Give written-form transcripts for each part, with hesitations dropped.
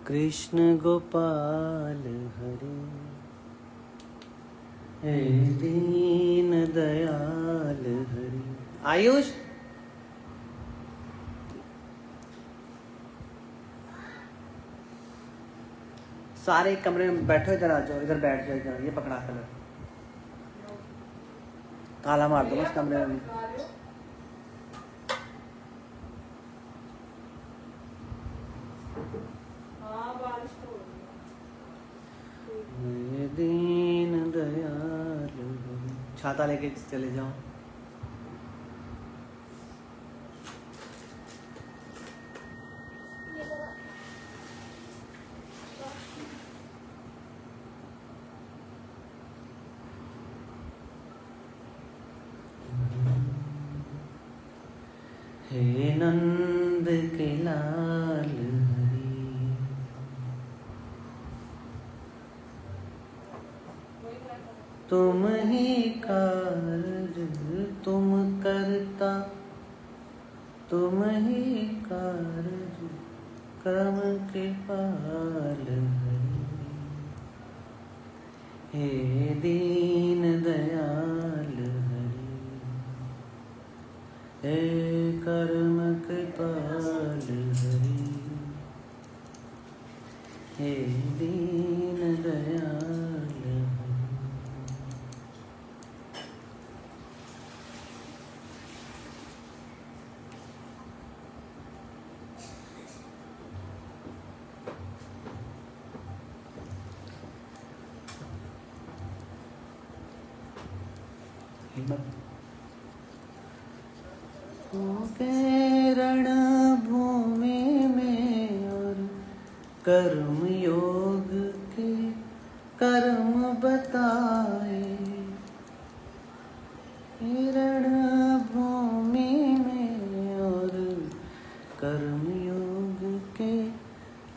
कृष्ण गोपाल हरे, हे दीन दयाल हरे। आयुष सारे कमरे में बैठो, इधर आ जाओ, इधर बैठ जाओ, इधर ये पकड़ा कलर ताला मार दो बस कमरे में। दीन दयाल छाता लेके चले जाओ। हे नंद के लाल हरि, तुम ही कारज तुम करता, तुम ही कारज क्रम के पाल हरि। हे दीन दयाल हरि, हे कर्म कृपाल हरि, हे दीन दयाल हरि। के रण भूमि में और कर्म योग के कर्म बताए, रण भूमि में और कर्म योग के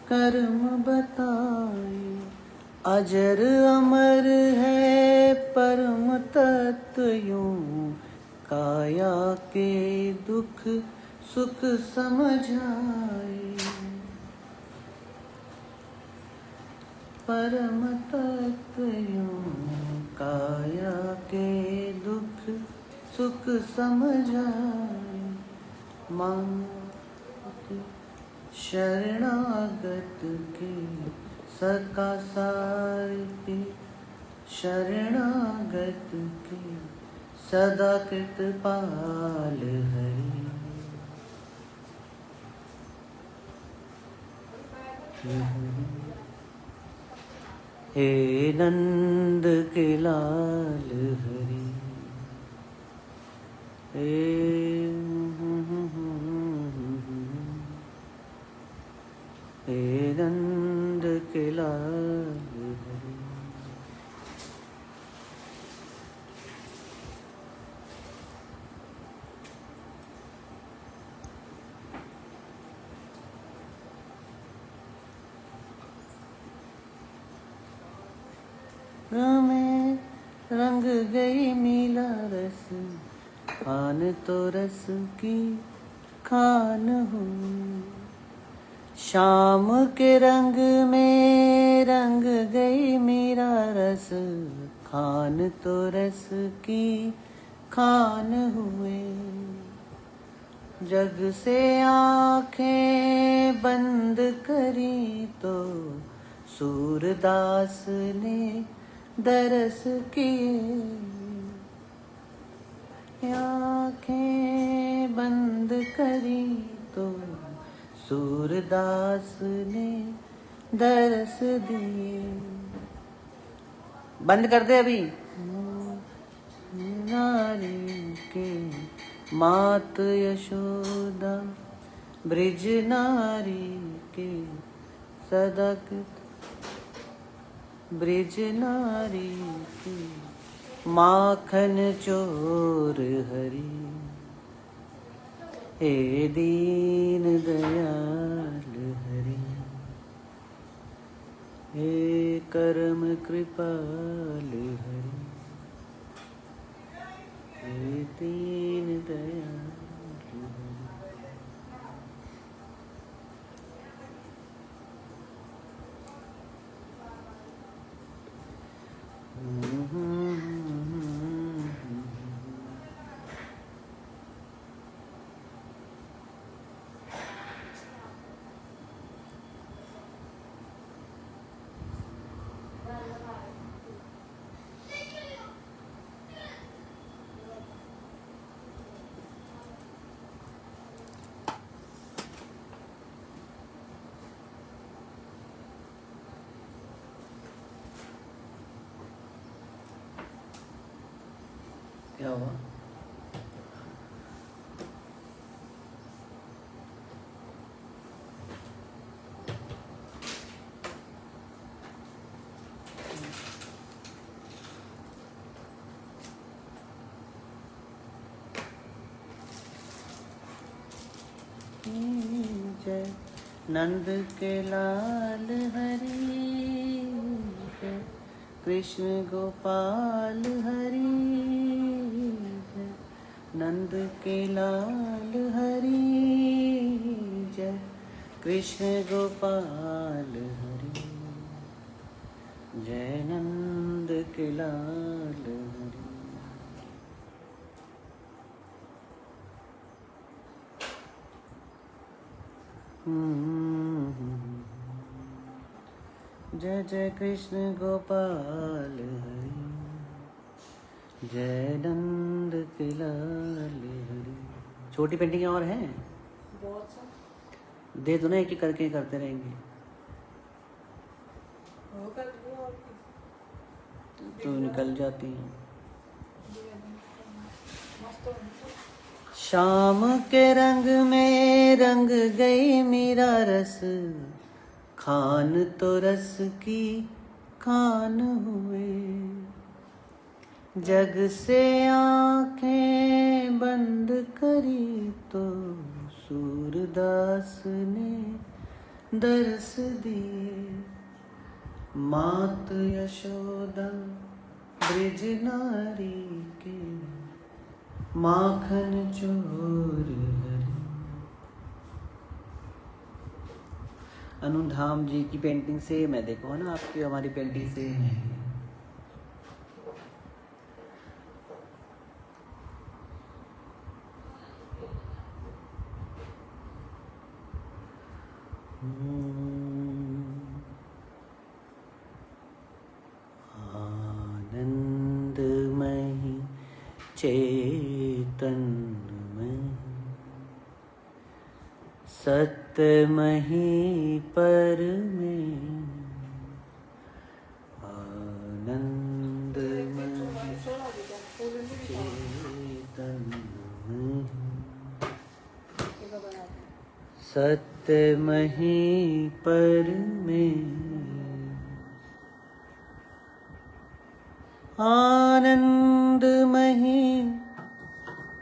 कर्म बताए। अजर अमर है परम तत्व यूं, काया के दुख सुख समझाए। परम तत्व यूं, काया के दुख सुख समझाए। मात शरणागत के सका सारथी, शरणागत के सदा कृतपाल हरि। हे नंद के लाल हरि, हे नंद के लाल हरि। में रंग गई मीला रस, खान तो रस की खान हुई। शाम के रंग में रंग गई मीरा रस, खान तो रस की खान हुए। जग से आंखें बंद करी तो सूरदास ने दरस किए। आंखें बंद करी तो सूरदास ने दरस दिए। बंद कर दे अभी। नारी के मात यशोदा, ब्रिज नारी के सदा ब्रिज नारी की माखन चोर हरि। हे दीन दयाल हरि, हे कर्म कृपाल हरि, हे दीन दयाल हरि। क्या हुआ? जय नंद के लाल हरि, जय कृष्ण गोपाल हरि, जय नंद के लाल हरि, जय कृष्ण गोपाल हरि, जय नंद के लाल हरि। जय जय कृष्ण गोपाल हरि, जय नंद के लाल हरि। छोटी पेंटिंग और हैं? बहुत सा दे दो ना, एक एक करके करते रहेंगे वो कर दो और क्या? तो निकल जाती हैं। मस्त हो गई। शाम के रंग में रंग गई मेरा रस, खान तो रस की खान हुए, जग से आंखें बंद करी तो सूरदास ने दरस दिए, मात यशोदा ब्रिज नारी के माखन चोर हरि। अनुधाम जी की पेंटिंग से मैं देखो ना, आपकी हमारी पेंटिंग से है। आनंदमयी चेतनमयी सत्यमयी परमें, आनंदमयी चेतनमयी सत्यमयी परमें, आनंदमयी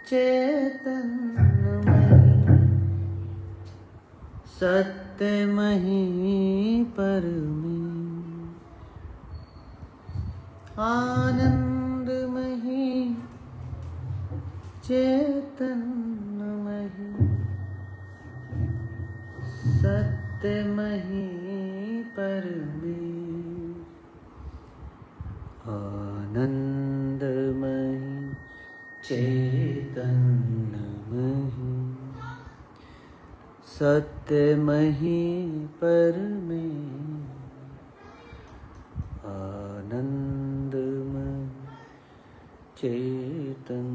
चेतनमयी सत्यमयी परमें, आनंदमयी चेतनमयी सत्यमयी परमें, आनंदमयी चेतनमयी सत्यमयी परमें, आनंदमयी चेतनमयी।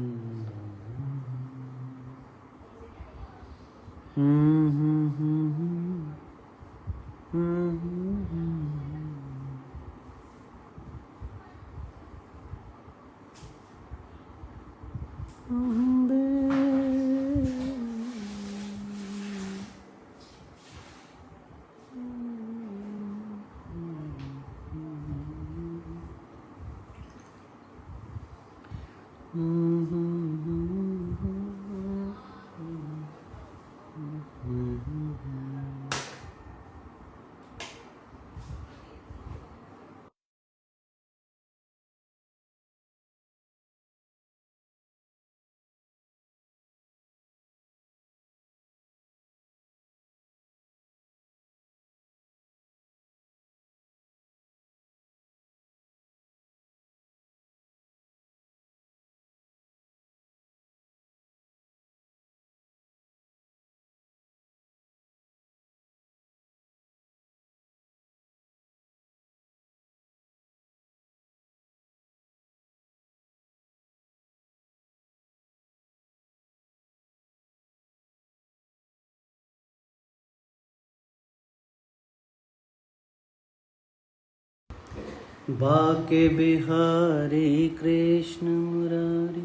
बाके बिहारी कृष्ण मुरारी,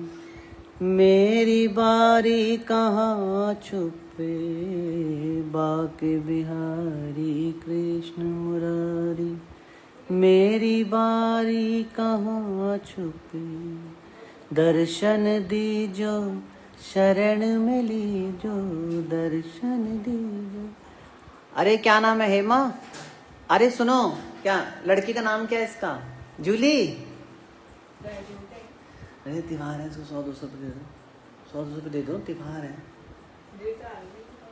मेरी बारी कहाँ छुपे, बाके बिहारी कृष्ण मुरारी। मेरी बारी कहाँ छुपे, दर्शन दीजो शरण में लीजो, दर्शन दीजो। अरे क्या नाम है हेमा? अरे सुनो, क्या लड़की का नाम क्या है इसका? जूली। अरे त्योहार है, 100-200 रुपये दे दो, 100-200 रुपये दे दो, त्योहार है।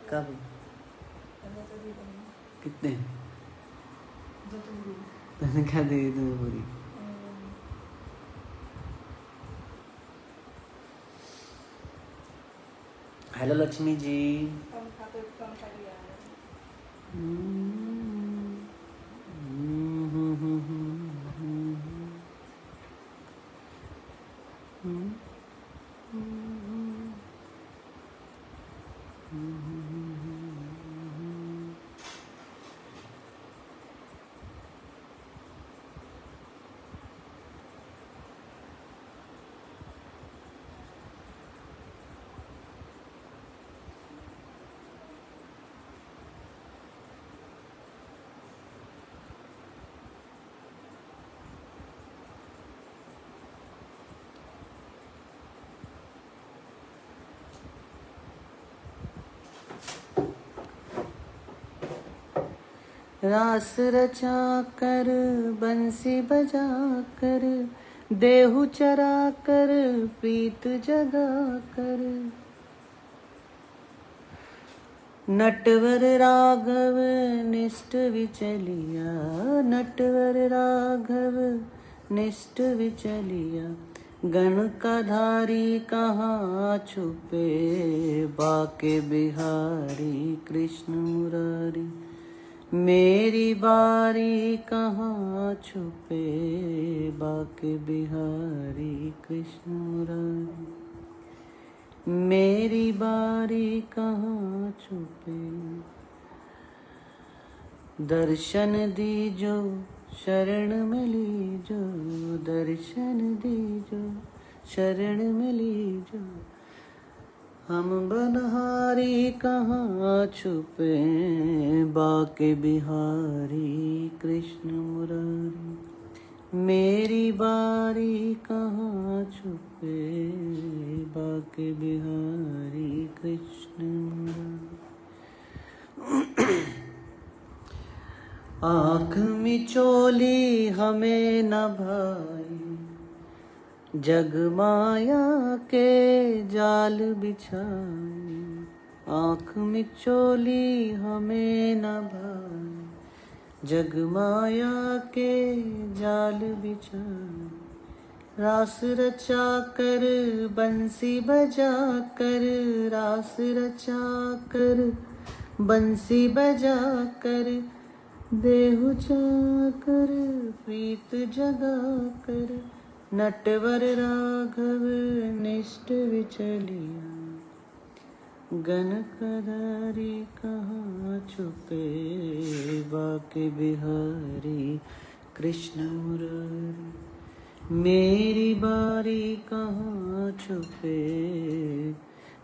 कब? कितने? मैंने क्या दे दी तुम्हें पूरी? हेलो लक्ष्मी जी। रास रचा कर बंसी बजा कर, देहु चरा कर प्रीत जगा कर। नटवर राघव निष्ठ विचलिया, नटवर राघव निष्ठ विचलिया। गण का धारी कहाँ छुपे, बाके बिहारी कृष्ण मुरारी। मेरी बारी कहाँ छुपे, बाके बिहारी कृष्ण मुरारी। मेरी बारी कहाँ छुपे, दर्शन दीजो शरण में लीजो, दर्शन दीजो शरण में लीजो। हम बनहारी कहाँ छुपे, बाके बिहारी कृष्ण मुरारी। मेरी बारी कहाँ छुपे, बाके बिहारी कृष्ण मुरारी। आँख मिचोली हमें न भाई, जग माया के जाल बिछाई। आँख मिचोली हमें न भाई, जग माया के जाल बिछाई। रास रचा कर बंसी बजा कर, रास रचा कर बंसी बजा कर। देहु जाकर प्रीत जगा कर, नटवर राघव निष्ठ विचलिया। गण कदारी कहाँ छुपे, बाके बिहारी कृष्ण मुरारी। मेरी बारी कहाँ छुपे।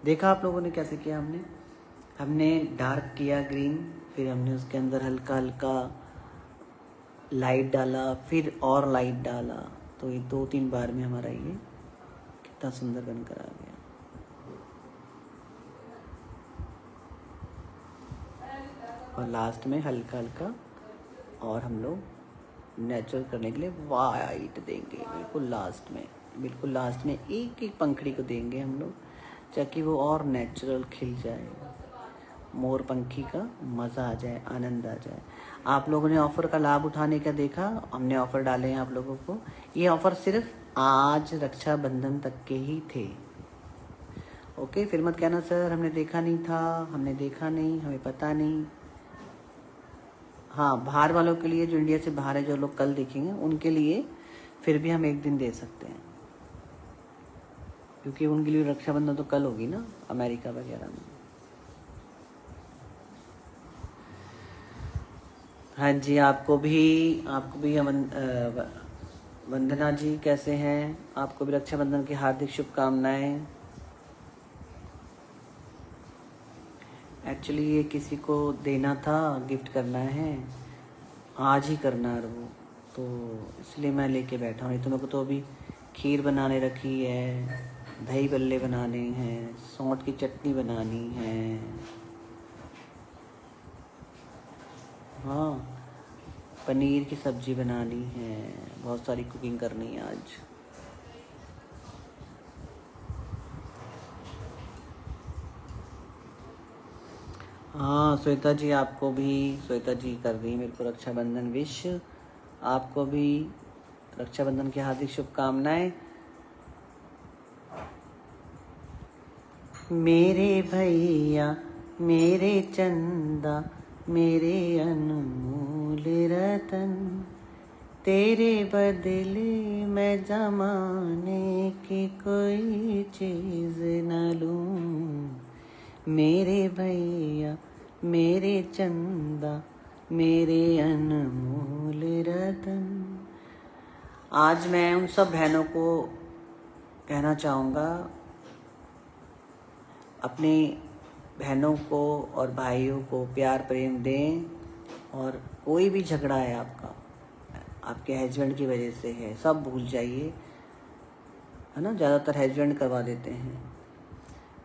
देखा आप लोगों ने कैसे किया? हमने डार्क किया ग्रीन, फिर हमने उसके अंदर हल्का हल्का लाइट डाला, फिर और लाइट डाला। तो ये 2-3 बार में हमारा ये कितना सुंदर बनकर आ गया। और लास्ट में हल्का हल्का और हम लोग नेचुरल करने के लिए वाइट देंगे, बिल्कुल लास्ट में एक एक पंखड़ी को देंगे हम लोग, ताकि वो और नेचुरल खिल जाए, मोर पंखी का मज़ा आ जाए, आनंद आ जाए। आप लोगों ने ऑफ़र का लाभ उठाने का देखा, हमने ऑफ़र डाले हैं आप लोगों को। ये ऑफ़र सिर्फ आज रक्षाबंधन तक के ही थे। ओके, फिर मत कहना सर हमने देखा नहीं था, हमने देखा नहीं, हमें पता नहीं। हाँ, बाहर वालों के लिए, जो इंडिया से बाहर है, जो लोग कल देखेंगे उनके लिए फिर भी हम एक दिन दे सकते हैं, क्योंकि उनके लिए रक्षाबंधन तो कल होगी ना, अमेरिका वगैरह में। हाँ जी, आपको भी वंदना जी कैसे हैं? आपको भी रक्षाबंधन की हार्दिक शुभकामनाएं। एक्चुअली ये किसी को देना था, गिफ्ट करना है, आज ही करना है वो, तो इसलिए मैं लेके बैठा हूँ। नहीं तो मेरे को तो अभी खीर बनाने रखी है, दही बल्ले बनाने हैं, सौंठ की चटनी बनानी है, हाँ, पनीर की सब्जी बनानी है, बहुत सारी कुकिंग करनी है आज। हाँ श्वेता जी, आपको भी, श्वेता जी कर रही है मेरे को रक्षाबंधन विश। आपको भी रक्षाबंधन की हार्दिक शुभकामनाएं। मेरे भैया मेरे चंदा मेरे अनमोल रतन, तेरे बदले मैं जमाने की कोई चीज़ न लूं। मेरे भैया मेरे चंदा मेरे अनमोल रतन। आज मैं उन सब बहनों को कहना चाहूँगा, अपने बहनों को और भाइयों को प्यार प्रेम दें। और कोई भी झगड़ा है आपका, आपके हस्बैंड की वजह से है, सब भूल जाइए, है ना। ज़्यादातर हस्बैंड करवा देते हैं,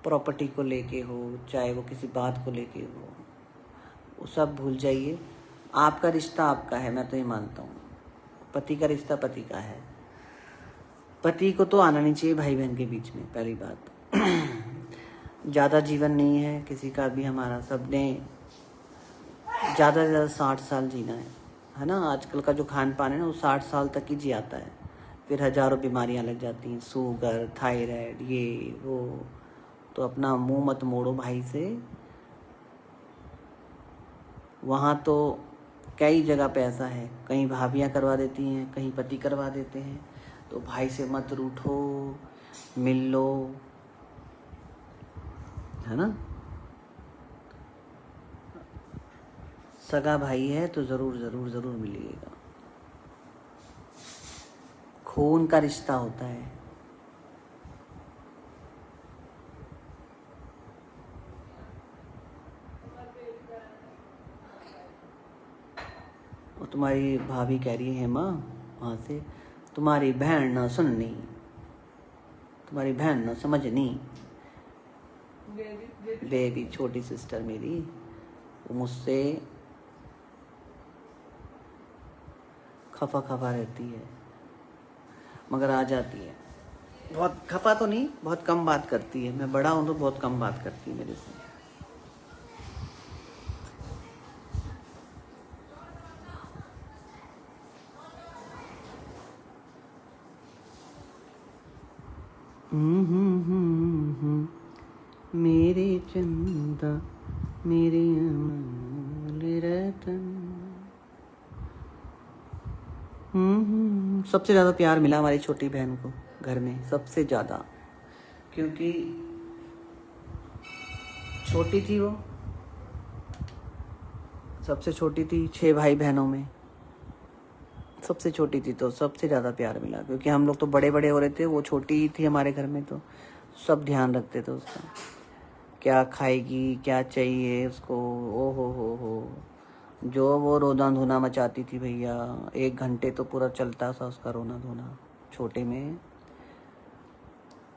प्रॉपर्टी को लेके हो, चाहे वो किसी बात को लेके हो, वो सब भूल जाइए। आपका रिश्ता आपका है, मैं तो ये मानता हूँ। पति का रिश्ता पति का है, पति को तो आना नहीं चाहिए भाई बहन के बीच में, पहली बात। ज़्यादा जीवन नहीं है किसी का भी हमारा, सबने ज़्यादा से ज़्यादा 60 साल जीना है ना। आजकल का जो खान पान है ना, वो 60 साल तक ही जियाता है, फिर हज़ारों बीमारियां लग जाती हैं, शुगर, थायराइड, ये वो। तो अपना मुंह मत मोड़ो भाई से। वहाँ तो कई जगह पे ऐसा है, कहीं भाभियाँ करवा देती हैं, कहीं पति करवा देते हैं। तो भाई से मत रूठो, मिल लो, है ना। सगा भाई है तो ज़रूर ज़रूर ज़रूर मिलिएगा। खून का रिश्ता होता है। और तुम्हारी भाभी कह रही है माँ वहाँ से, तुम्हारी बहन ना सुननी, तुम्हारी बहन ना समझनी। बेबी छोटी सिस्टर मेरी, वो मुझसे खफा खफा रहती है, मगर आ जाती है। बहुत खफा तो नहीं, बहुत कम बात करती है। मैं बड़ा हूँ तो बहुत कम बात करती है मेरे से। मेरे चंदा मेरे अमूल रतन। सबसे ज़्यादा प्यार मिला हमारी छोटी बहन को घर में, सबसे ज़्यादा, क्योंकि छोटी थी वो, सबसे छोटी थी 6 भाई बहनों में, सबसे छोटी थी, तो सबसे ज़्यादा प्यार मिला। क्योंकि हम लोग तो बड़े बड़े हो रहे थे, वो छोटी ही थी हमारे घर में, तो सब ध्यान रखते थे उसका, क्या खाएगी, क्या चाहिए उसको। ओ हो, जो वो रोना धोना मचाती थी भैया, 1 घंटे तो पूरा चलता था उसका रोना धोना। छोटे में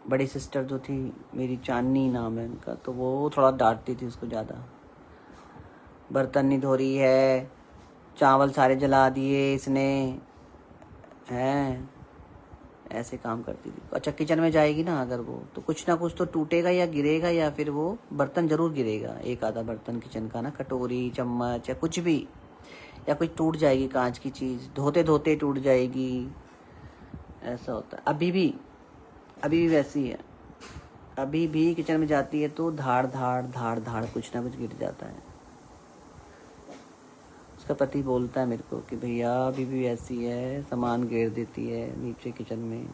बड़ी सिस्टर जो थी मेरी, चांदनी नाम है उनका, तो वो थोड़ा डांटती थी उसको ज़्यादा। बर्तन नहीं धो रही है, चावल सारे जला दिए इसने, हैं, ऐसे काम करती थी। अच्छा किचन में जाएगी ना अगर वो, तो कुछ ना कुछ तो टूटेगा या गिरेगा, या फिर वो बर्तन जरूर गिरेगा, एक आधा बर्तन किचन का ना, कटोरी चम्मच या कुछ भी, या कुछ टूट जाएगी कांच की चीज़, धोते धोते टूट जाएगी, ऐसा होता है। अभी भी वैसी है, अभी भी किचन में जाती है तो धाड़ धाड़ धाड़ धाड़ कुछ ना कुछ गिर जाता है। उसका पति बोलता है मेरे को कि भैया अभी भी ऐसी है, सामान गिर देती है नीचे किचन में,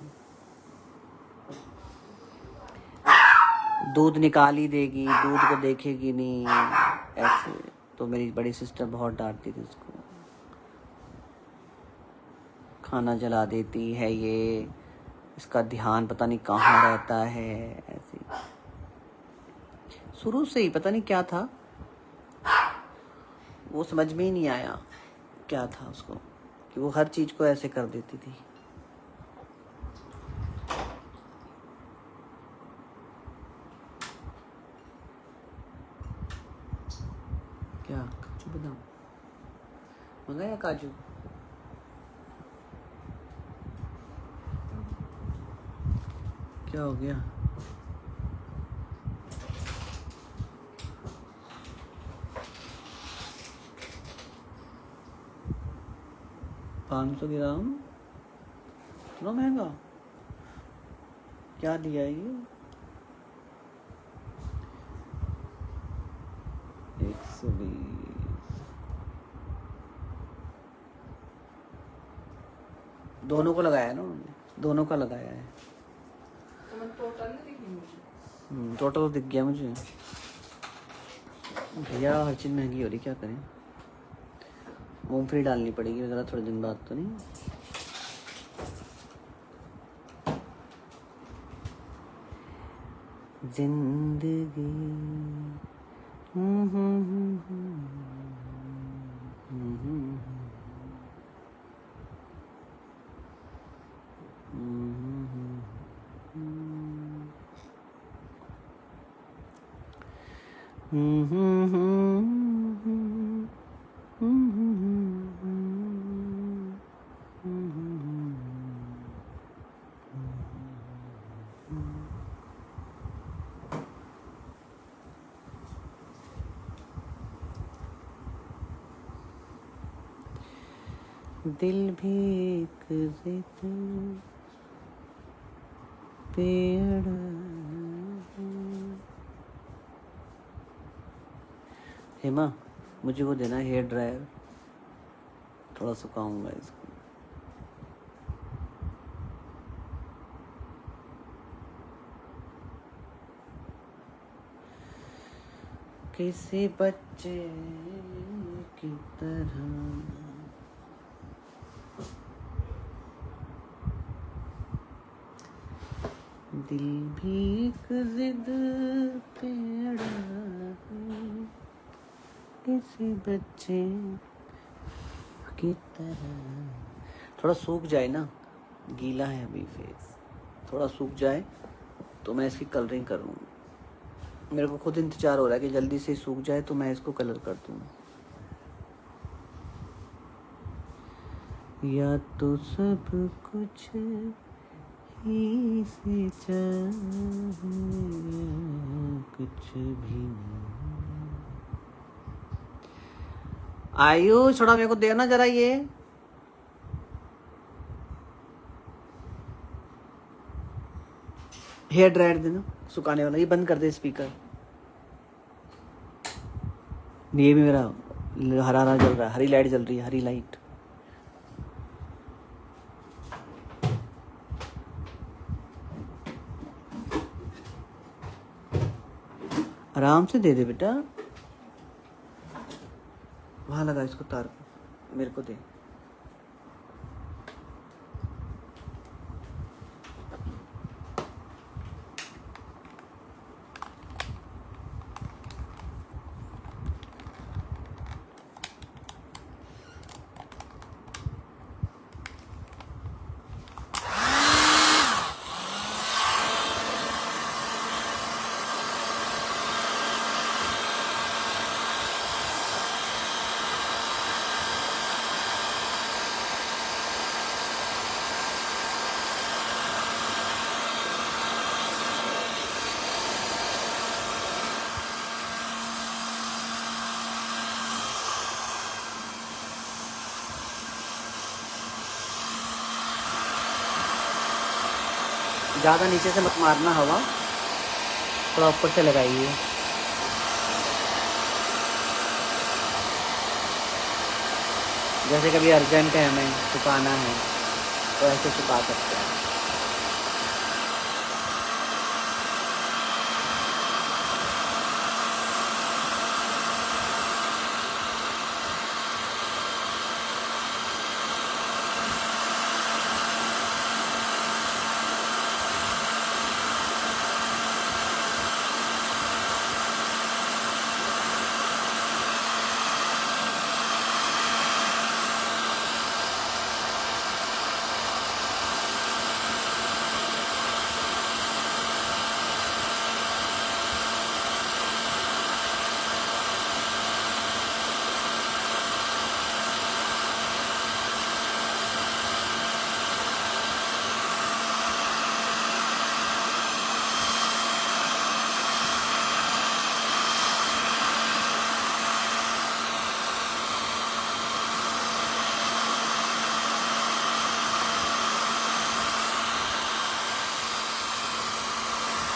दूध निकाल ही देगी, दूध को देखेगी नहीं, ऐसे। तो मेरी बड़ी सिस्टर बहुत डांटती थी उसको, खाना जला देती है ये, इसका ध्यान पता नहीं कहाँ रहता है, ऐसे। शुरू से ही पता नहीं क्या था, वो समझ में ही नहीं आया क्या था उसको, कि वो हर चीज़ को ऐसे कर देती थी। क्या काजू बादाम मंगाया? काजू क्या हो गया? $500 इतना महंगा क्या दिया ये? 120 दोनों को लगाया है ना उन्होंने, दोनों का लगाया है। तो मैं टोटल नहीं दिखी मुझे। टोटल तो दिख गया मुझे। भैया हर चीज़ महंगी हो रही, क्या करें? मूंगफली डालनी पड़ेगी वगैरह थोड़े दिन बाद, तो नहीं? जिंदगी दिल भी एक जिद पे अड़ा है। हेमा मुझे वो देना हेयर ड्रायर, थोड़ा सुखाऊंगा इसको। किसी बच्चे की तरह दिल भी एक जिद पे अड़ा है, किसी बच्चे की तरह। थोड़ा सूख जाए ना, गीला है अभी फेस, थोड़ा सूख जाए तो मैं इसकी कलरिंग करूँ। मेरे को खुद इंतज़ार हो रहा है कि जल्दी से सूख जाए तो मैं इसको कलर कर दूँ। या तो सब कुछ ही से चाहे, कुछ भी नहीं। आयुष थोड़ा मेरे को देना जरा ये। हेयर ड्रायर देना सुखाने वाला, ये बंद कर दे स्पीकर। ये भी मेरा हरा हरा जल रहा है, हरी लाइट जल रही है, हरी लाइट। आराम से दे दे बेटा, वहां लगा इसको तार को, मेरे को दे। ज़्यादा नीचे से मत मारना हवा, थोड़ा ऊपर से लगाइए। जैसे कभी अर्जेंट है, हमें सुखाना है तो ऐसे सुखा सकते हैं।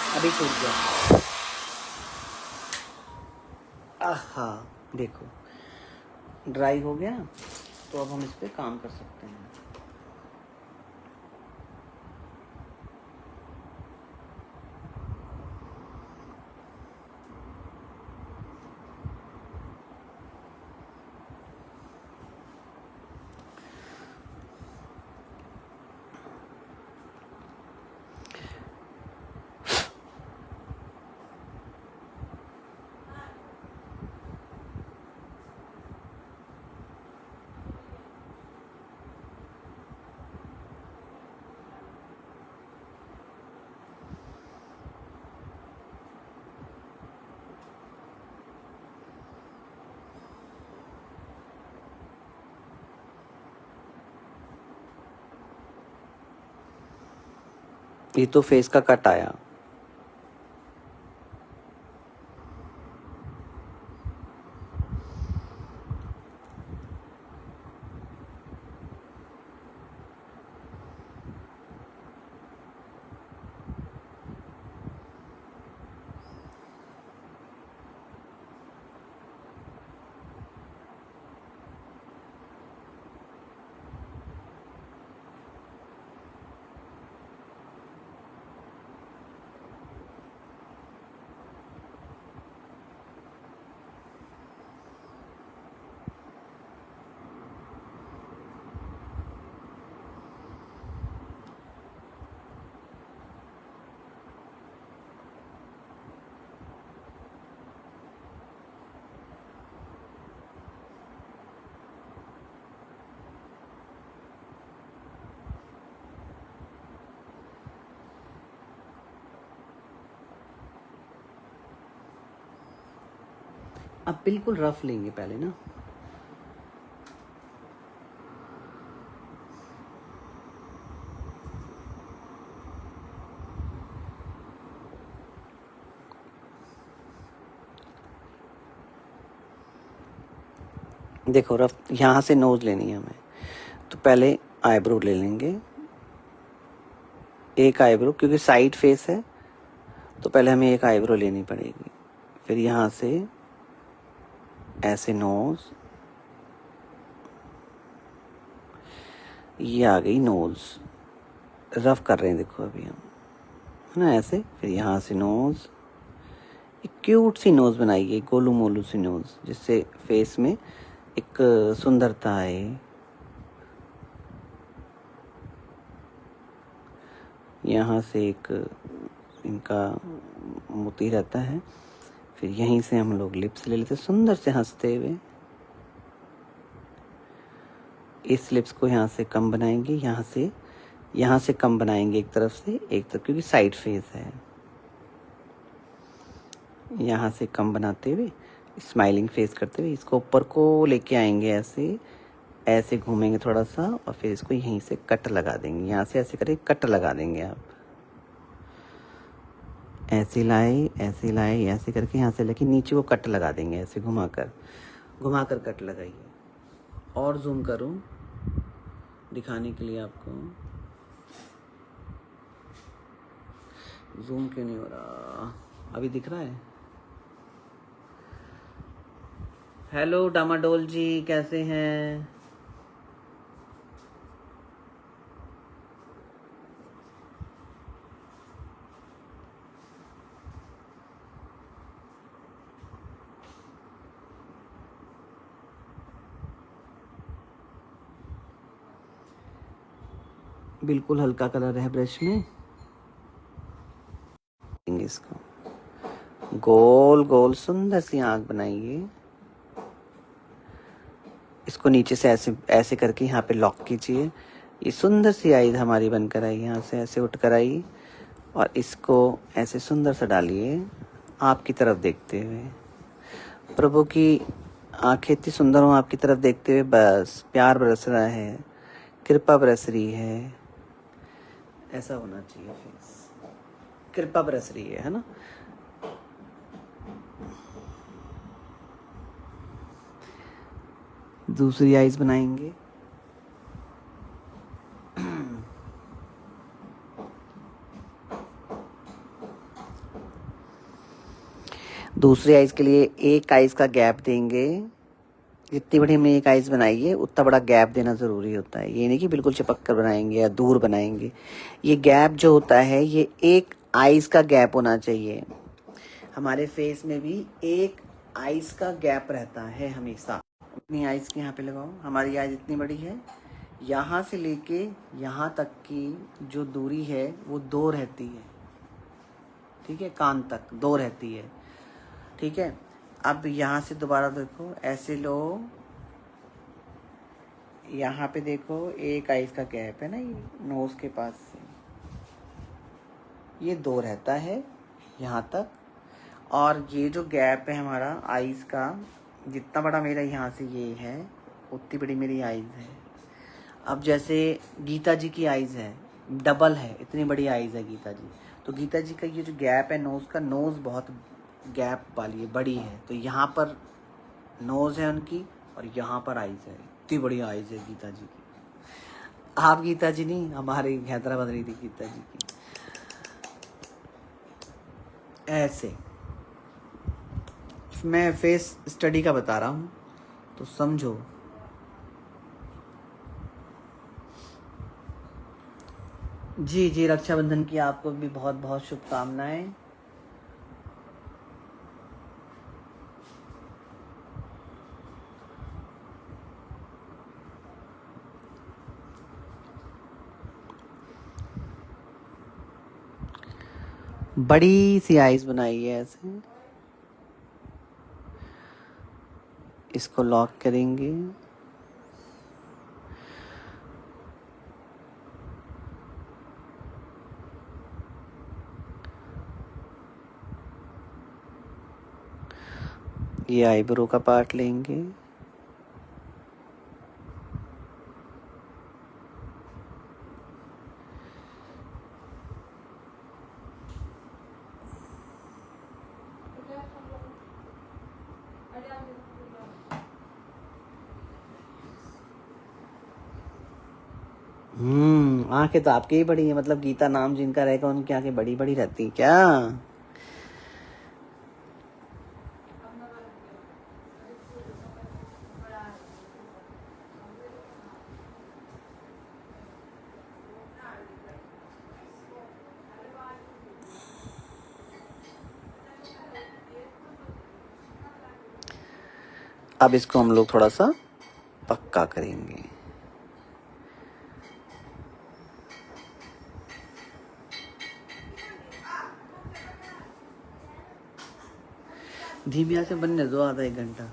अभी छूट गया। आहा, देखो ड्राई हो गया, तो अब हम इस पे काम कर सकते हैं। ये तो फेस का कट आया। अब बिल्कुल रफ लेंगे पहले ना। देखो रफ यहाँ से नोज लेनी है हमें, तो पहले आईब्रो ले लेंगे, एक आईब्रो, क्योंकि साइड फेस है तो पहले हमें एक आईब्रो लेनी पड़ेगी। फिर यहाँ से ऐसे नोज, ये आ गई नोज, रफ कर रहे हैं देखो अभी हम, है ना, ऐसे। फिर यहाँ से नोज, एक क्यूट सी नोज बनाइए, गोलू मोलू सी नोज, जिससे फेस में एक सुंदरता आए। यहाँ से एक इनका मोती रहता है। फिर यहीं से हम लोग लिप्स ले लेते सुंदर से हंसते हुए। इस लिप्स को यहाँ से कम बनाएंगे, यहाँ से कम बनाएंगे एक तरफ से, एक तरफ, क्योंकि साइड फेस है। यहाँ से कम बनाते हुए, स्माइलिंग फेस करते हुए, इसको ऊपर को लेके आएंगे, ऐसे घूमेंगे थोड़ा सा, और फिर इसको यहीं से कट लगा देंगे। यहाँ से ऐसे करके कट लगा देंगे आप, ऐसे लाए, ऐसे करके यहाँ से लेके नीचे को कट लगा देंगे, ऐसे घुमाकर कट लगाइए। और जूम करूँ दिखाने के लिए आपको, जूम क्यों नहीं हो रहा? अभी दिख रहा है? हेलो डामाडोल जी, कैसे हैं? बिल्कुल हल्का कलर है ब्रश में, इसको गोल गोल सुंदर सी आंख बनाइए। इसको नीचे से ऐसे करके यहाँ पे लॉक कीजिए। ये सुंदर सी आई हमारी बनकर आई, यहाँ से ऐसे उठ कर आई, और इसको ऐसे सुंदर सा डालिए आपकी तरफ देखते हुए। प्रभु की आंखें इतनी सुंदर हो आपकी तरफ देखते हुए, बस प्यार बरस रहा है, कृपा बरस रही है, ऐसा होना चाहिए फेस, कृपा बरस रही है ना। दूसरी आइज बनाएंगे। दूसरी आइज़ के लिए एक आइज़ का गैप देंगे। जितनी बड़ी हमने एक आइज़ बनाई है उतना बड़ा गैप देना ज़रूरी होता है। ये नहीं कि बिल्कुल चिपक कर बनाएंगे या दूर बनाएंगे। ये गैप जो होता है ये एक आइज़ का गैप होना चाहिए। हमारे फेस में भी एक आइज़ का गैप रहता है हमेशा। अपनी आइज़ के यहाँ पे लगाओ। हमारी आइज़ इतनी बड़ी है, यहाँ से लेके यहाँ तक की जो दूरी है वो 2 रहती है, ठीक है। कान तक 2 रहती है, ठीक है। अब यहाँ से दोबारा देखो, ऐसे लो, यहाँ पे देखो एक आइज़ का गैप है ना, ये नोज़ के पास से ये 2 रहता है यहाँ तक। और ये जो गैप है हमारा आइज़ का, जितना बड़ा मेरा यहाँ से ये है उतनी बड़ी मेरी आइज़ है। अब जैसे गीता जी की आइज़ है, डबल है, इतनी बड़ी आइज़ है गीता जी। तो गीता जी का ये जो गैप है नोज़ का, नोज़ बहुत गैप वाली है, बड़ी है। तो यहाँ पर नोज़ है उनकी और यहाँ पर आइज़ है। इतनी बड़ी आइज़ है गीता जी की। आप गीता जी नहीं, हमारी हैदराबाद रही थी गीता जी की। ऐसे मैं फेस स्टडी का बता रहा हूँ तो समझो। जी जी, रक्षाबंधन की आपको भी बहुत बहुत शुभकामनाएं। बड़ी सी आइज बनाई है ऐसे, इसको लॉक करेंगे। ये आईब्रो का पार्ट लेंगे, आंखें तो आपकी ही बड़ी है, मतलब गीता नाम जिनका रहेगा उनकी आंखें बड़ी बड़ी रहती है क्या? अब इसको हम लोग थोड़ा सा पक्का करेंगे। धीमी आंच से बनने दो, आधा 1 घंटा।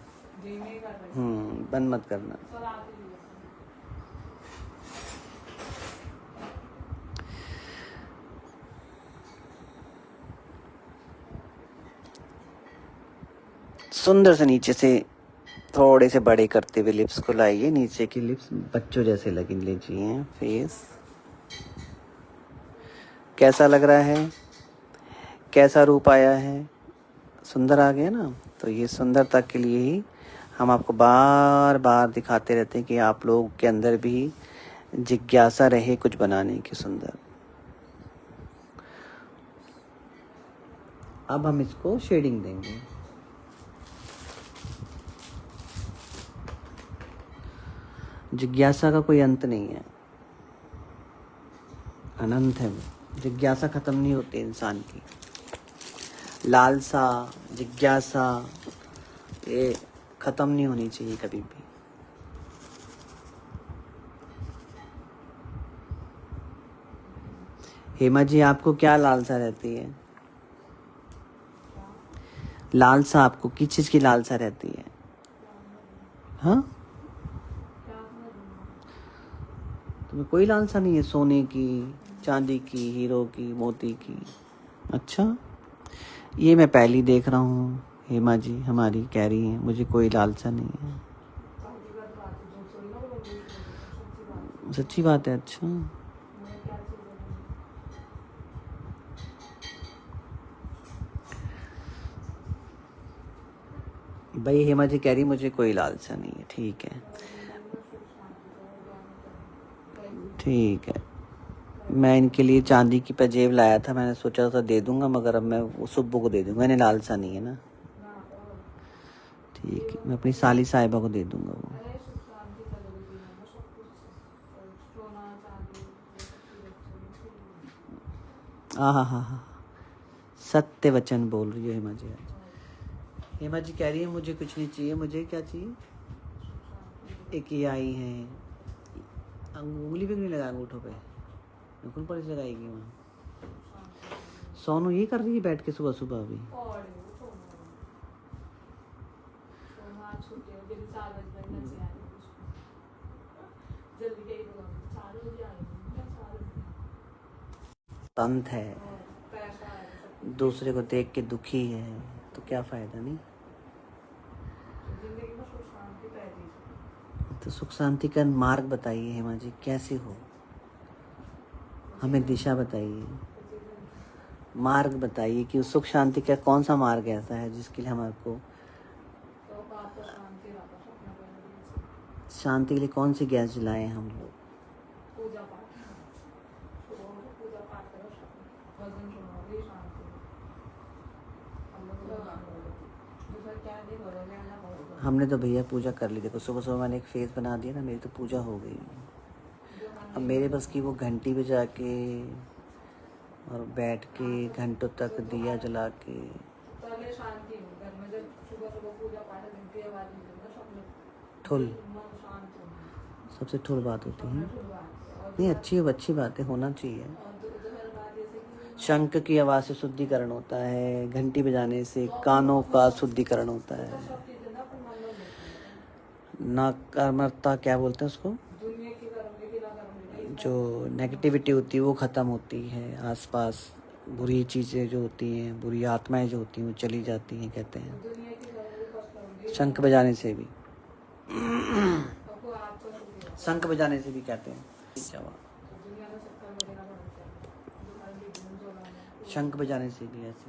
बंद मत करना। सुंदर से नीचे से थोड़े से बड़े करते हुए लिप्स को लाइए। नीचे की लिप्स बच्चों जैसे लग लीजिए। फेस कैसा लग रहा है, कैसा रूप आया है? सुंदर आ गया ना। तो ये सुंदरता के लिए ही हम आपको बार बार दिखाते रहते हैं कि आप लोग के अंदर भी जिज्ञासा रहे कुछ बनाने की सुंदर। अब हम इसको शेडिंग देंगे। जिज्ञासा का कोई अंत नहीं है, अनंत है। जिज्ञासा खत्म नहीं होती इंसान की। लालसा, जिज्ञासा ये खत्म नहीं होनी चाहिए कभी भी। हेमा जी, आपको क्या लालसा रहती है? लालसा आपको किस चीज की लालसा रहती है? हाँ, तुम्हें कोई लालसा नहीं है? सोने की, चांदी की, हीरो की, मोती की? अच्छा, ये मैं पहली देख रहा हूँ। हेमा जी हमारी कह रही हैं मुझे कोई लालसा नहीं है। सच्ची बात है। अच्छा, भाई हेमा जी कह रही मुझे कोई लालसा नहीं है। ठीक है, ठीक है। मैं इनके लिए चांदी की पंजेब लाया था, मैंने सोचा था दे दूंगा, मगर अब मैं वो सुब्बू को दे दूंगा। इन्हें लालसा नहीं है ना। ठीक है, मैं अपनी साली साहिबा को दे दूंगा वो। अरे सुख शांति का लोग भी है ना, सब कुछ और सोना चांदी ये सब चीज़ अच्छी। हाँ हाँ हाँ, सत्य वचन बोल रही है हेमा जी आज। हेमा जी कह रही है मुझे कुछ नहीं चाहिए, मुझे क्या चाहिए? एक ये आई है, उंगली पे क्यों नहीं लगा अंगूठों पे, बिल्कुल पर लगाएगी वहाँ। सोनू ये कर रही है बैठ के सुबह सुबह अभी। और सोना छुट्टी हो जल्दी 4 बजे तक घर से आएंगे जल्दी कहीं बोला 4 बजे आएंगे 4 बजे तंत है, और पैसा है सब दूसरे को देख के दुखी है तो क्या फायदा नहीं। जिंदगी में सुख शांति पहली तो सुख शांति का मार्ग बताइए हेमा जी, कैसे हो, हमें दिशा बताइए, मार्ग बताइए कि उस सुख शांति का कौन सा मार्ग ऐसा है जिसके लिए हमारे को तो आपको शांति वापस अपना करना शांति के लिए कौन सी गैस जलाएं हम लोग। पूजा पाठ सुबह उठो पूजा पाठ करो भजन सुनो भी शांति हम लोग दूसरा क्या देखो लेना बहुत हमने तो भैया पूजा कर ली, देखो सुबह सुबह मैंने एक फेस बना दिया ना, मेरी तो पूजा हो गई। अब मेरे बस की वो घंटी पे जाके और बैठ के घंटों तक दिया जला के पहले शांति हो घर में, जब सुबह सुबह पूजा पाठ घंटी आवाज नहीं देना सब लोग ठुल मन शांत हो सबसे ठुल बात होती है। और नहीं अच्छी बातें होना चाहिए। दोहर बात जैसे कि शंख की आवाज़ से शुद्धिकरण होता है, घंटी बजाने से कानों का शुद्धिकरण होता है, सब चीजें ना अपन मान लो लेते हैं नकारात्मकता क्या बोलते हैं उसको, दुनिया की करोगे कि ना करोगे जो नेगेटिविटी होती है वो ख़त्म होती है, आसपास बुरी चीज़ें जो होती हैं, बुरी आत्माएं जो होती हैं वो चली जाती हैं कहते हैं, दुनिया की करोगे बस करोगे शंख बजाने से भी, आपको आप तो नहीं शंख बजाने से भी कहते हैं। क्या हुआ? दुनिया में सबका वगैरह बनता है दुकान भी घूम जो लाना शंख बजाने से भी ऐसे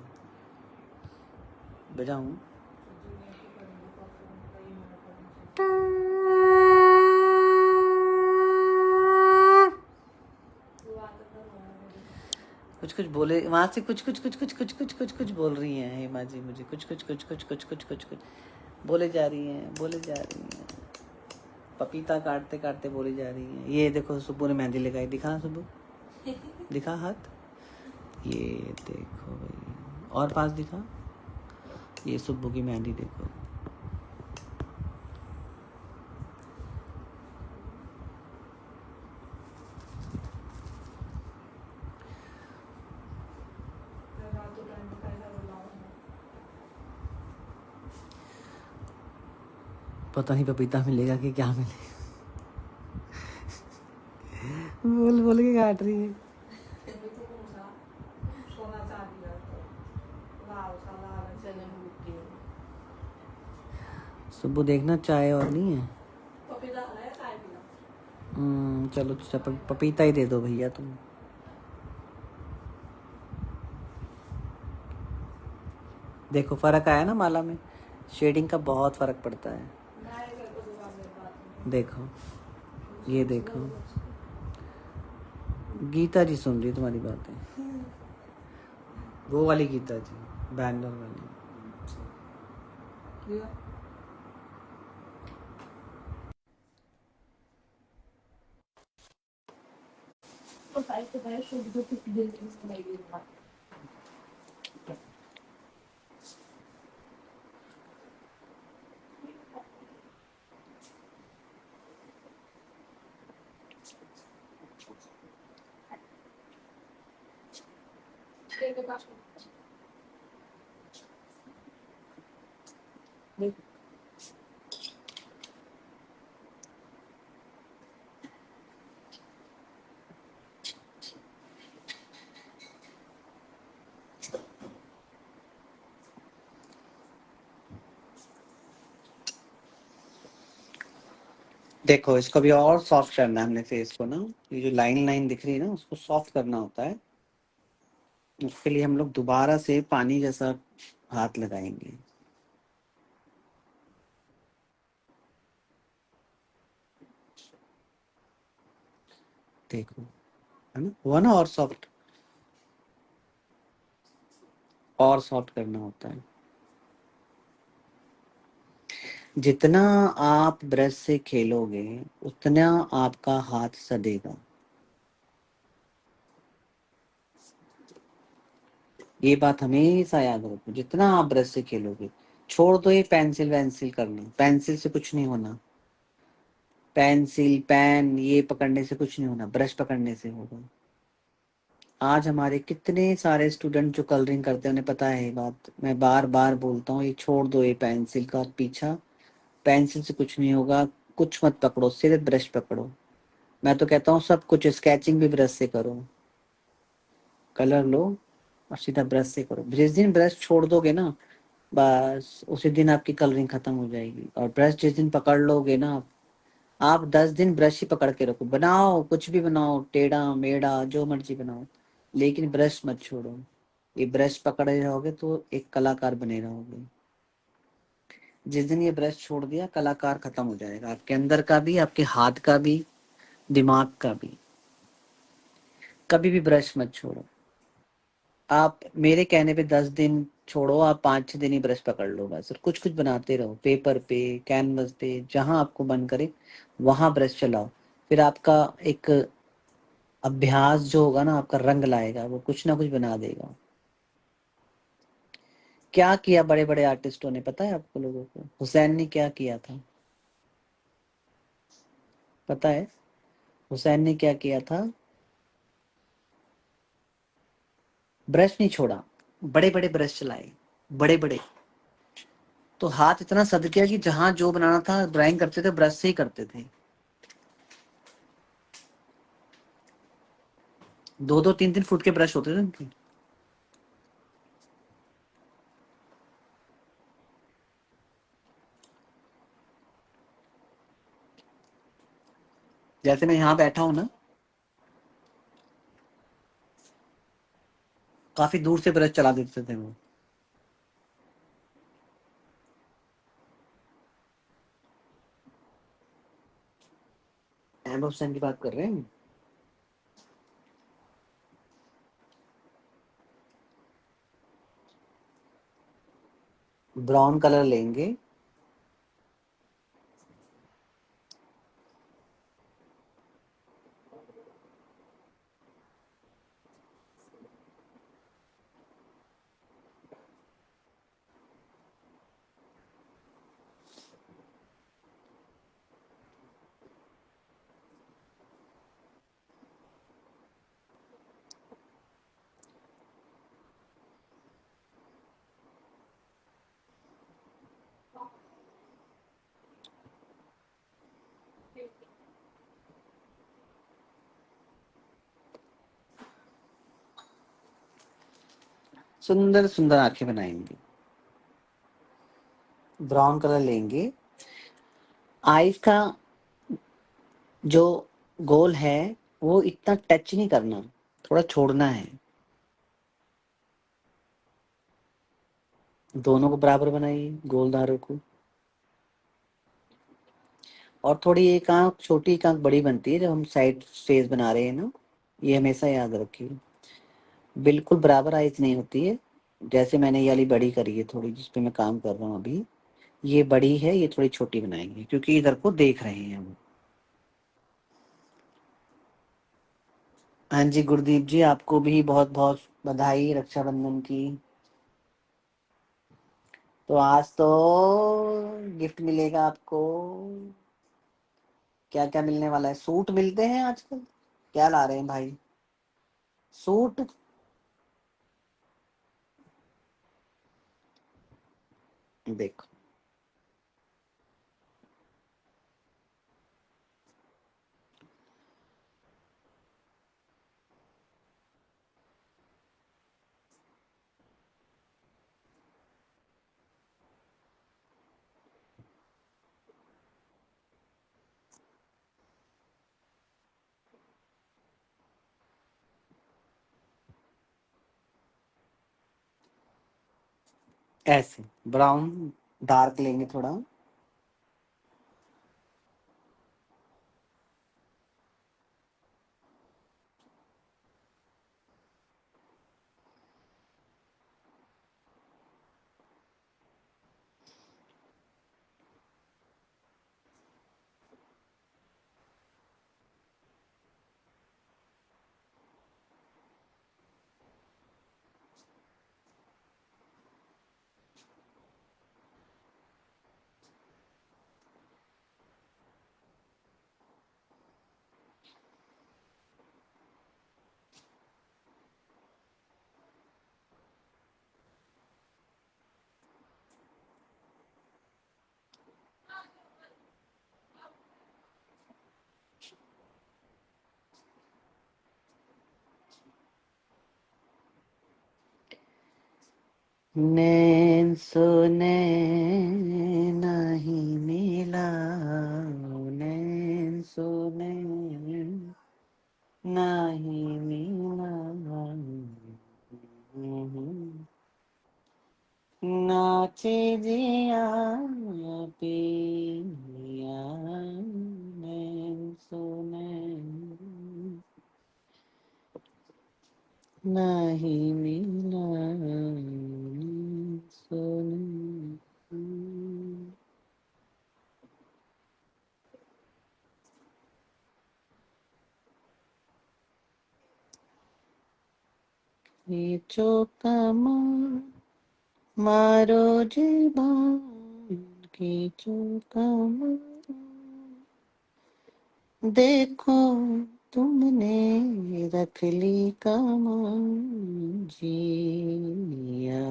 बजाऊं। दुनिया की करोगे बस करोगे कहीं ना कहीं वो आता था कुछ कुछ बोले वहाँ से, कुछ बोल रही हैं हेमा जी मुझे, कुछ बोले जा रही हैं, पपीता काटते काटते बोली जा रही हैं। ये देखो सुब्बू ने मेहंदी लगाई, दिखा सुब्बू, दिखा हाथ, ये देखो भाई, और पास दिखा, ये सुब्बू की मेहंदी देखो। रात को टाइम पे पैसा बोला पता नहीं पपीता मिलेगा कि क्या मिलेगा, बोल बोल के काट रही है। सोना चांदी का लाल सा लाल चने मिट्टी सुब्बू देखना चाय और नहीं है। पपीता है चाय पीना चलो पपीता ही दे दो भैया तुम। देखो फर्क आया ना माला में, शेडिंग का बहुत फर्क पड़ता है। देखो ये देखो, गीता जी सुन रही तुम्हारी बातें, वो वाली गीता जी बैंगलोर वाली। तो साइड से बाहर शुद्ध जो कुछ दिल में नहीं है के पास देख देखो इसको भी और सॉफ्ट करना है हमने फेस को ना, ये जो लाइन लाइन दिख रही है ना उसको सॉफ्ट करना होता है। उसके लिए हम लोग दोबारा से पानी जैसा हाथ लगाएंगे। देखो है ना, हुआ ना, और सॉफ्ट, और सॉफ्ट करना होता है। जितना आप ब्रश से खेलोगे उतना आपका हाथ सदेगा। ये बात हमेशा याद रखो, जितना आप ब्रश से खेलोगे। छोड़ दो ये पेंसिल वेंसिल करना, पेंसिल से कुछ नहीं होना। पेंसिल पेन ये पकड़ने से कुछ नहीं होना, ब्रश पकड़ने से होगा। आज हमारे कितने सारे स्टूडेंट जो कलरिंग करते हैं उन्हें पता है ये बात, मैं बार बार बोलता हूँ, ये छोड़ दो ये पेंसिल का पीछा। पेंसिल से कुछ नहीं होगा, कुछ मत पकड़ो, सिर्फ ब्रश पकड़ो। मैं तो कहता हूँ सब कुछ स्केचिंग भी ब्रश से करो। कलर लो और सीधा ब्रश से करो। जिस दिन ब्रश छोड़ दोगे ना, बस उसी दिन आपकी कलरिंग खत्म हो जाएगी। और ब्रश जिस दिन पकड़ लोगे ना, आप 10 दिन ब्रश ही पकड़ के रखो, बनाओ कुछ भी बनाओ, टेढ़ा मेढ़ा जो मर्जी बनाओ, लेकिन ब्रश मत छोड़ो। ये ब्रश पकड़े रहोगे तो एक कलाकार बने रहोगे। जिस दिन ये ब्रश छोड़ दिया, कलाकार खत्म हो जाएगा, आपके अंदर का भी, आपके हाथ का भी, दिमाग का भी। कभी भी ब्रश मत छोड़ो। आप मेरे कहने पे 10 दिन छोड़ो, आप 5-6 दिन ही ब्रश पकड़ लो बस, और कुछ कुछ बनाते रहो, पेपर पे, कैनवस पे, जहां आपको मन करे वहां ब्रश चलाओ। फिर आपका एक अभ्यास जो होगा ना, आपका रंग लाएगा, वो कुछ ना कुछ बना देगा। क्या किया बड़े बड़े आर्टिस्टों ने, पता है आपको लोगों को? हुसैन ने क्या किया था, पता है? हुसैन ने क्या किया था? ब्रश नहीं छोड़ा, बड़े बड़े ब्रश चलाए, बड़े बड़े। तो हाथ इतना सद गया कि जहां जो बनाना था ड्राइंग करते थे ब्रश से ही करते थे। 2-2 3-3 फुट के ब्रश होते थे उनके। जैसे मैं यहाँ बैठा हूँ ना, काफी दूर से ब्रश चला देते थे वो। अहमद हुसैन की बात कर रहे हैं। ब्राउन कलर लेंगे, सुंदर सुंदर आंखें बनाएंगे। ब्राउन कलर लेंगे, आईज का जो गोल है वो इतना टच नहीं करना, थोड़ा छोड़ना है। दोनों को बराबर बनाइए, गोल धारों को। और थोड़ी एक आंख छोटी, एक आंख बड़ी बनती है जब हम साइड फेस बना रहे हैं ना, ये हमेशा याद रखिए। बिल्कुल बराबर आइज नहीं होती है। जैसे मैंने ये वाली बड़ी करी है थोड़ी, जिस पे मैं काम कर रहा हूँ अभी, ये बड़ी है, ये थोड़ी छोटी बनाएंगे क्योंकि इधर को देख रहे हैं हम। हाँ जी गुरदीप जी, आपको भी बहुत बहुत बधाई रक्षाबंधन की। तो आज तो गिफ्ट मिलेगा आपको। क्या क्या मिलने वाला है? सूट मिलते हैं आजकल, क्या ला रहे हैं भाई? सूट। देखो, ऐसे ब्राउन डार्क लेंगे थोड़ा। नैन सुने नहीं मिला, नैन सुने नहीं मिला, नाचे जिया पिया, नैन सुने नहीं मिला, सुन खींचो कमान मारो जीबान, खींचो कमान देखो तुमने रख ली कमान, जिया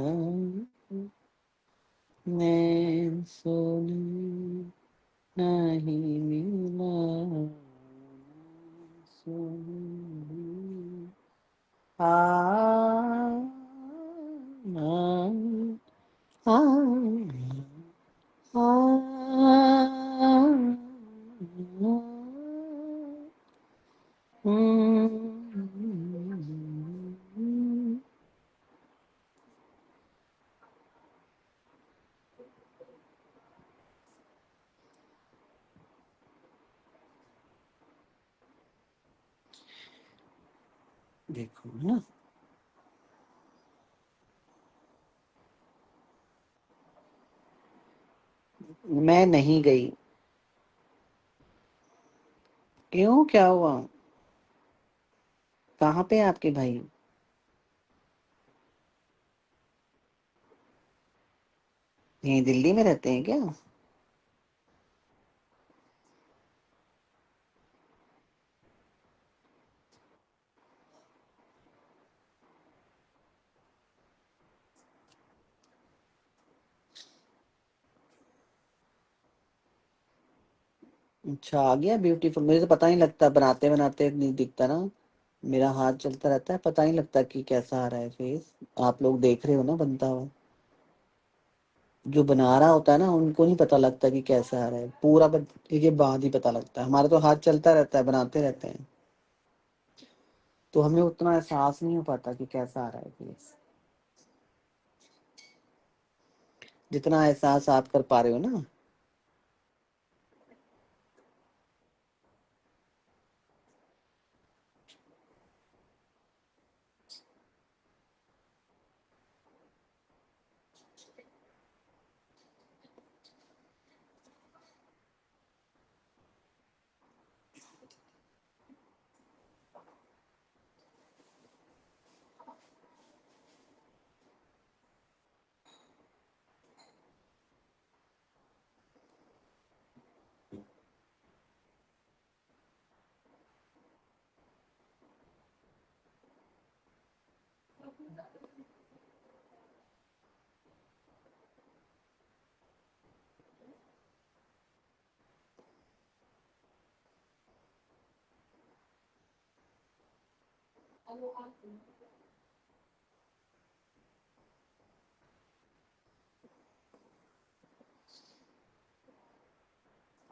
नैन सुने नहीं मिला, सुने आ आ आ देखो ना, मैं नहीं गई। क्यों, क्या हुआ? कहाँ पे है आपके भाई? यहीं दिल्ली में रहते हैं क्या? अच्छा, आ गया ब्यूटीफुल। मुझे तो पता नहीं लगता, बनाते बनाते नहीं दिखता ना, मेरा हाथ चलता रहता है, पता नहीं लगता कि कैसा आ रहा है फेस। आप लोग देख रहे हो ना बनता हुआ, जो बना रहा होता है ना उनको नहीं पता लगता कि कैसा आ रहा है, पूरा के बाद ही पता लगता है। हमारा तो हाथ चलता रहता है, बनाते रहते हैं, तो हमें उतना एहसास नहीं हो पाता कि कैसा आ रहा है फेस, जितना एहसास आप कर पा रहे हो ना।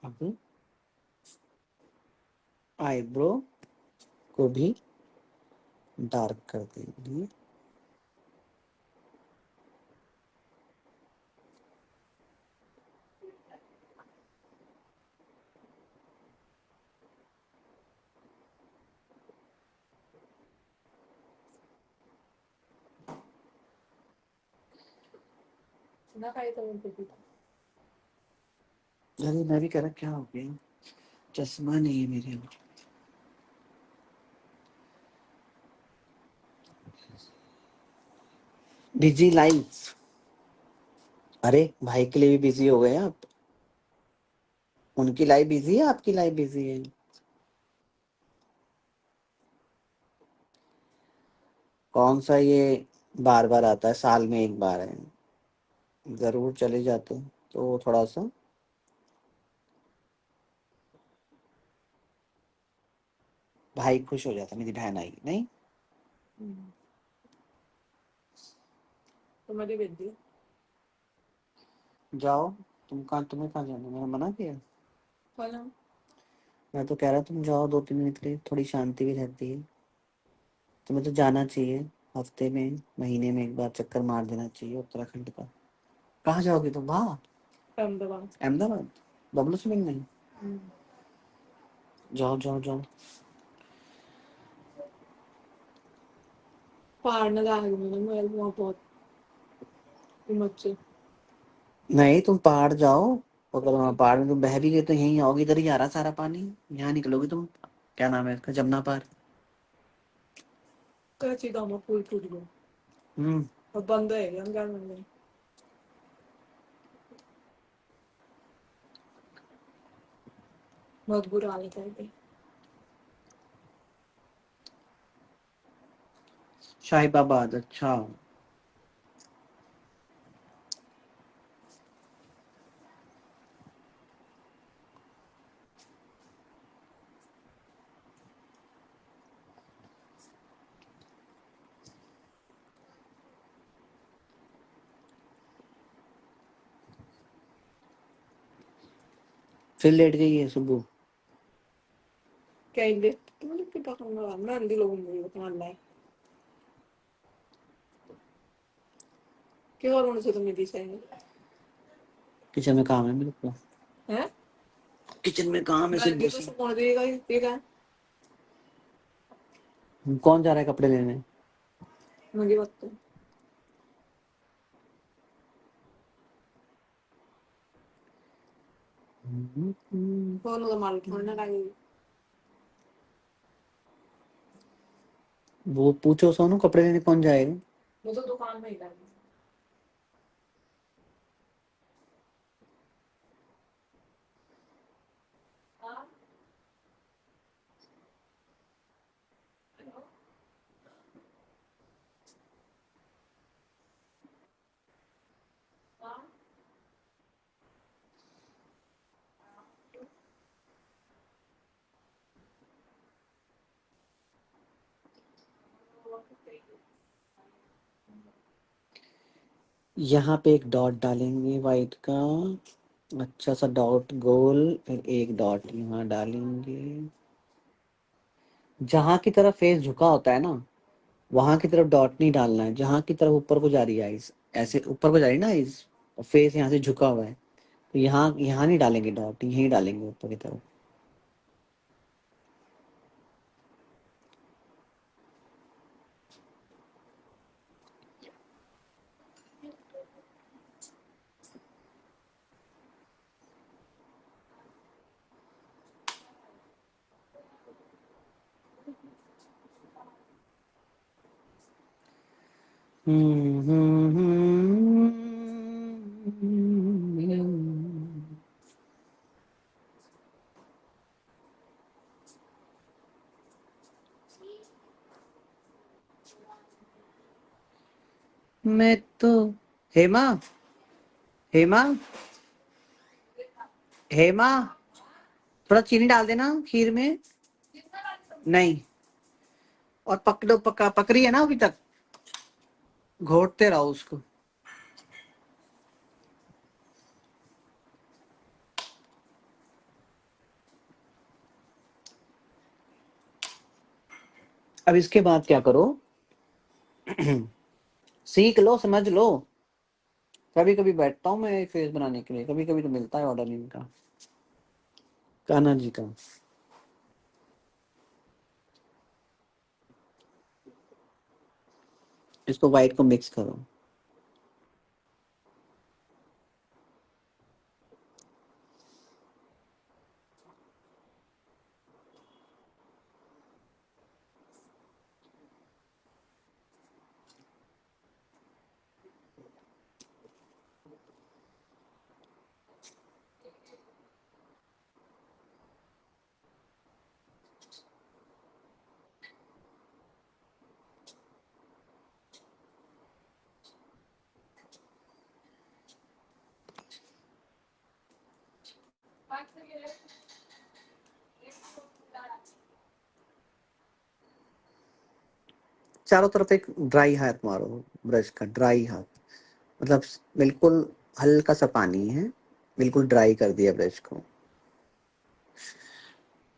अब आईब्रो को भी डार्क कर देंगे। ना खाई तो बोलते थी। अरे मैं भी कह रहा क्या हो गया, चश्मा नहीं है मेरे। Busy life. अरे भाई के लिए भी बिजी हो गए आप? उनकी लाइफ बिजी है, आपकी लाइफ बिजी है? कौन सा ये बार बार आता है, साल में एक बार है, जरूर चले जाते हैं, तो थोड़ा सा भाई खुश हो जाता, मेरी बहन आई नहीं। तो मेरी भेज दी। जाओ, तुम्हें कहाँ जाना है? मैंने मना किया? कल मैं तो कह रहा तुम जाओ 2-3 दिन के लिए, थोड़ी शांति भी रहती है। तुम्हें तो जाना चाहिए, हफ्ते में महीने में एक बार चक्कर मार देना चाहिए उत्तराखंड का। कहाँ जाओगे तुम? वहाँ अहमदाबाद। अहमदाबाद बबलू से मिलने? जाओ जाओ जाओ। पहाड़ नजर आ गई मैंने, मैं वहाँ बहुत हिम्मत से। नहीं, तुम पहाड़ जाओ। अगर वहाँ पहाड़ में तुम बह भी गए तो यहीं आओगे, इधर ही आ रहा सारा पानी। यहाँ निकलोगे तुम, क्या नाम है इसका, जमुना पार। कैसी दामा पुल टूट गया और बंद है क्या अंदर में? बहुत बुरा हाल है। शाहिबाबाद, अच्छा। फिर लेट गई है सुबह। क्या इंदे तुम लोग के पास मैं अंधी लोगों में तुम्हारा लाइक क्यों और उनसे तुम्हें दी चाहिए किचन में काम है मेरे को। हैं? किचन में काम है मैं सिर्फ अंधी तो बस। सुकून देगा ही देगा। कौन जा रहा है कपड़े लेने? मुझे बात तो फोन तो मार उठाना लगेगी। वो पूछो सोनू, कपड़े लेने कौन जाएगा? वो तो दुकान में ही लगेगी। यहाँ पे एक डॉट डालेंगे वाइट का, अच्छा सा डॉट गोल, फिर एक डॉट यहाँ डालेंगे। जहाँ की तरफ फेस झुका होता है ना, वहां की तरफ डॉट नहीं डालना है। जहाँ की तरफ ऊपर को जा रही है आइज, ऐसे ऊपर को जा रही है ना आइज, फेस यहाँ से झुका हुआ है, तो यहाँ यहाँ नहीं डालेंगे डॉट, यहीं डालेंगे ऊपर की तरफ। मैं तो, हेमा, हेमा, हेमा, थोड़ा चीनी डाल देना खीर में। नहीं, और पकड़ो, पक रही है ना अभी तक, घोटते रहो उसको। अब इसके बाद क्या करो, सीख लो, समझ लो। कभी कभी बैठता हूँ मैं फेस बनाने के लिए, कभी कभी तो मिलता है ऑर्डर इनका, कान्हा जी का। इसको व्हाइट को मिक्स करो। चारों तरफ एक ड्राई हाथ मारो, ब्रश का ड्राई हाथ, मतलब बिल्कुल हल्का सा पानी है, बिल्कुल ड्राई कर दिया ब्रश को।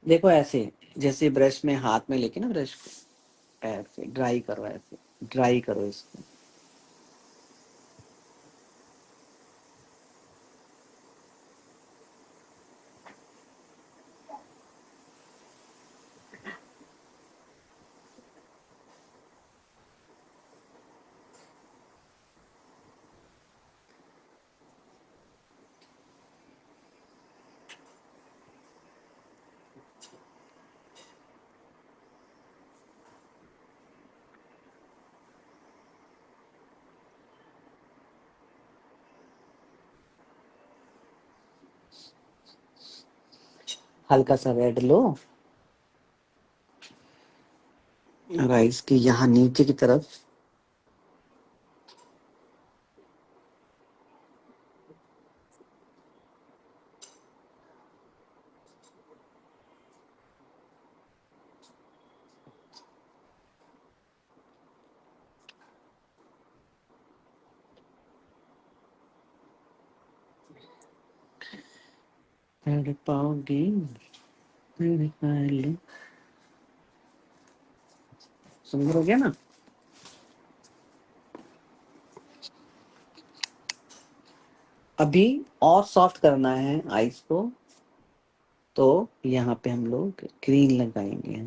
देखो ऐसे, जैसे ब्रश में हाथ में लेके ना ब्रश को ऐसे ड्राई करो, ऐसे ड्राई करो इसको। हल्का सा रेड लो, राइस की यहाँ नीचे की तरफ। पाओगी, सुंदर हो गया ना। अभी और सॉफ्ट करना है आइस को, तो यहाँ पे हम लोग ग्रीन लगाएंगे।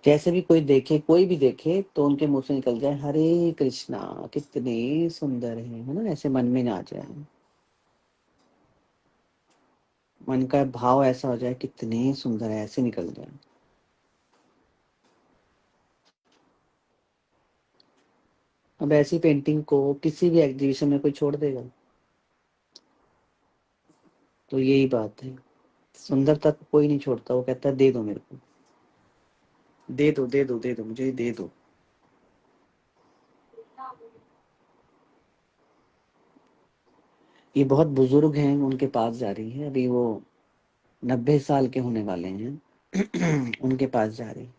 जैसे भी कोई देखे, कोई भी देखे तो उनके मुंह से निकल जाए हरे कृष्णा, कितने सुंदर है ना, ऐसे मन में ना आ जाए, मन का भाव ऐसा हो जाए कितने सुंदर है, ऐसे निकल जाए। अब ऐसी पेंटिंग को किसी भी एग्जीबिशन में कोई छोड़ देगा? तो यही बात है, सुंदरता को कोई नहीं छोड़ता, वो कहता है दे दो मेरे को, दे दो दे दो दे दो, मुझे दे दो। ये बहुत बुजुर्ग हैं, उनके पास जा रही है अभी, वो 90 साल के होने वाले हैं उनके पास जा रही है।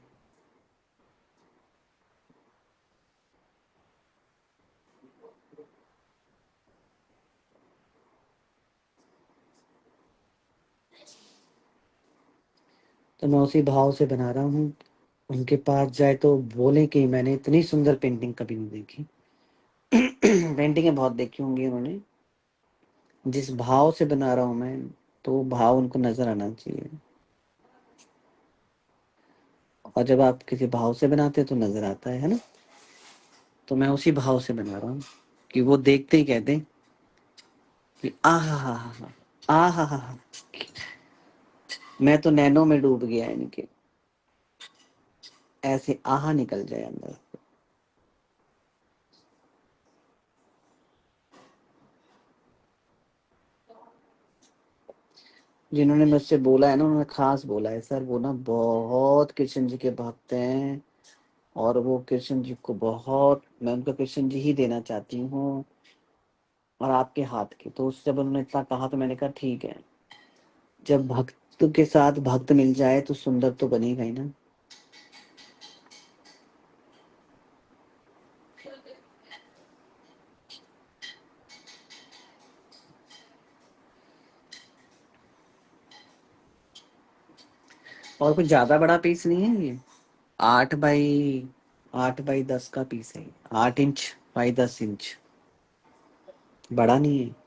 तो मैं उसी भाव से बना रहा हूँ, उनके पास जाए तो बोले कि मैंने इतनी सुंदर पेंटिंग कभी नहीं देखी। पेंटिंगें बहुत देखी होंगी उन्होंने, जिस भाव से बना रहा हूँ मैं, तो वो भाव उनको नजर आना चाहिए। और जब आप किसी भाव से बनाते हैं तो नजर आता है ना। तो मैं उसी भाव से बना रहा हूँ कि वो देखते ही कहते हैं कि आ हा हा हा, आ हा हा हा, मैं तो नैनो में डूब गया इनके, ऐसे आहा निकल जाए अंदर। जिन्होंने मुझसे बोला है ना, उन्होंने खास बोला है, सर वो ना बहुत कृष्ण जी के भक्त हैं, और वो कृष्ण जी को बहुत, मैं उनको कृष्ण जी ही देना चाहती हूँ, और आपके हाथ के। तो उस जब उन्होंने इतना कहा तो मैंने कहा ठीक है, जब भक्त के साथ भक्त मिल जाए तो सुंदर तो बनेगा ही ना। और कुछ ज्यादा बड़ा पीस नहीं है ये, 8 बाई 10 का पीस है, 8 इंच बाई 10 इंच, बड़ा नहीं है।